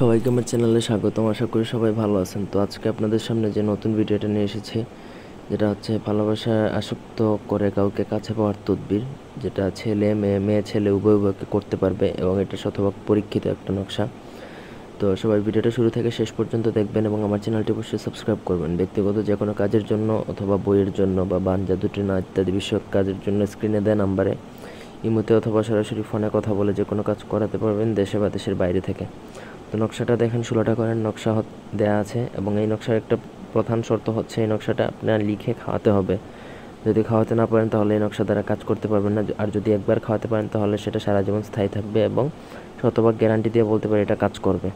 সবাইকে আমার চ্যানেলে স্বাগতম। আশা করি সবাই ভালো আছেন। তো আজকে আপনাদের সামনে যে নতুন ভিডিওটা নিয়ে এসেছি, যেটা হচ্ছে ভালোবাসায় আসক্ত করে কাউকে কাছে পাওয়ার তদবির, যেটা ছেলে মেয়ে, মেয়ে ছেলে উভয় উভয়কে করতে পারবে এবং এটা শতভাগ পরীক্ষিত একটা নকশা। তো সবাই ভিডিওটা শুরু থেকে শেষ পর্যন্ত দেখবেন এবং আমার চ্যানেলটি অবশ্যই সাবস্ক্রাইব করবেন। ব্যক্তিগত যে কোনো কাজের জন্য অথবা বইয়ের জন্য বা বান জাদুটনা ইত্যাদি বিষয়ক কাজের জন্য স্ক্রিনে দেওয়া নাম্বারে ইমোতে অথবা সরাসরি ফোনে কথা বলে যে কোনো কাজ করাতে পারবেন, দেশে বা দেশের বাইরে থেকে। তো নকশাটা দেখেন, 16টা করেন নকশা দেয়া আছে এবং এই নকশার একটা প্রধান শর্ত হচ্ছে এই নকশাটা আপনার লিখে খাওয়াতে হবে। যদি খাওয়াতে না পারেন তাহলে এই নকশা দ্বারা কাজ করতে পারবেন না, আর যদি একবার খাওয়াতে পারেন তাহলে সেটা সারা জীবন স্থায়ী থাকবে এবং শতভাগ গ্যারান্টি দিয়ে বলতে পারি এটা কাজ করবে।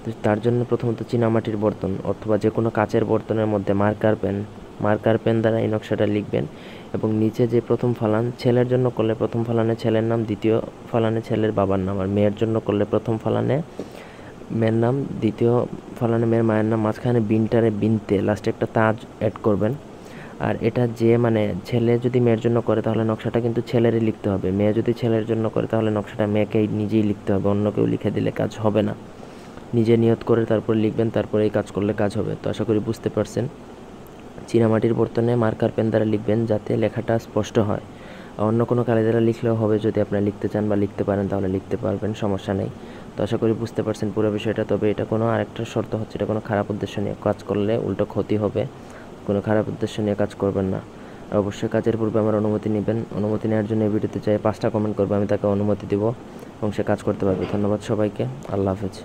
তো তার জন্য প্রথমত চীনামাটির বর্তন অথবা যে কোনো কাচের বর্তনের মধ্যে মার্কার পেন দ্বারা এই নকশাটা লিখবেন এবং নিচে যে প্রথম ফালান, ছেলের জন্য করলে প্রথম ফালানে ছেলের নাম, দ্বিতীয় ফালানে ছেলের বাবার নাম, আর মেয়ের জন্য করলে প্রথম ফালানে মেয়ের নাম, দ্বিতীয় ফালানে মেয়ের মায়ের নাম, মাঝখানে বিনতে লাস্টে একটা তাজ অ্যাড করবেন। আর এটা যে ছেলে যদি মেয়ের জন্য করে তাহলে নকশাটা কিন্তু ছেলেরই লিখতে হবে, মেয়ে যদি ছেলের জন্য করে তাহলে নকশাটা মেয়েকেই নিজেই লিখতে হবে, অন্য কেউ লিখে দিলে কাজ হবে না। নিজে নিয়ত করে তারপর লিখবেন, তারপরে এই কাজ করলে কাজ হবে। তো আশা করি বুঝতে পারছেন। চীনামাটির বর্তনে মার্কার পেন দ্বারা লিখবেন যাতে লেখাটা স্পষ্ট হয়। অন্য কোনো কালি দ্বারা লিখলেও হবে, যদি আপনারা লিখতে চান বা লিখতে পারেন তাহলে লিখতে পারবেন, সমস্যা নেই। তো আশা করি বুঝতে পারছেন পুরো বিষয়টা। তবে এটা কোনো আরেকটা শর্ত হচ্ছে, এটা কোনো খারাপ উদ্দেশ্য নিয়ে কাজ করলে উল্টো ক্ষতি হবে। কোনো খারাপ উদ্দেশ্য নিয়ে কাজ করবেন না। আর অবশ্যই কাজের পূর্বে আমার অনুমতি নেবেন। অনুমতি নেওয়ার জন্য এই ভিডিওতে চাই 5টা কমেন্ট করবে, আমি তাকে অনুমতি দেবো এবং সে কাজ করতে পারবে। ধন্যবাদ সবাইকে। আল্লাহ হাফেজ।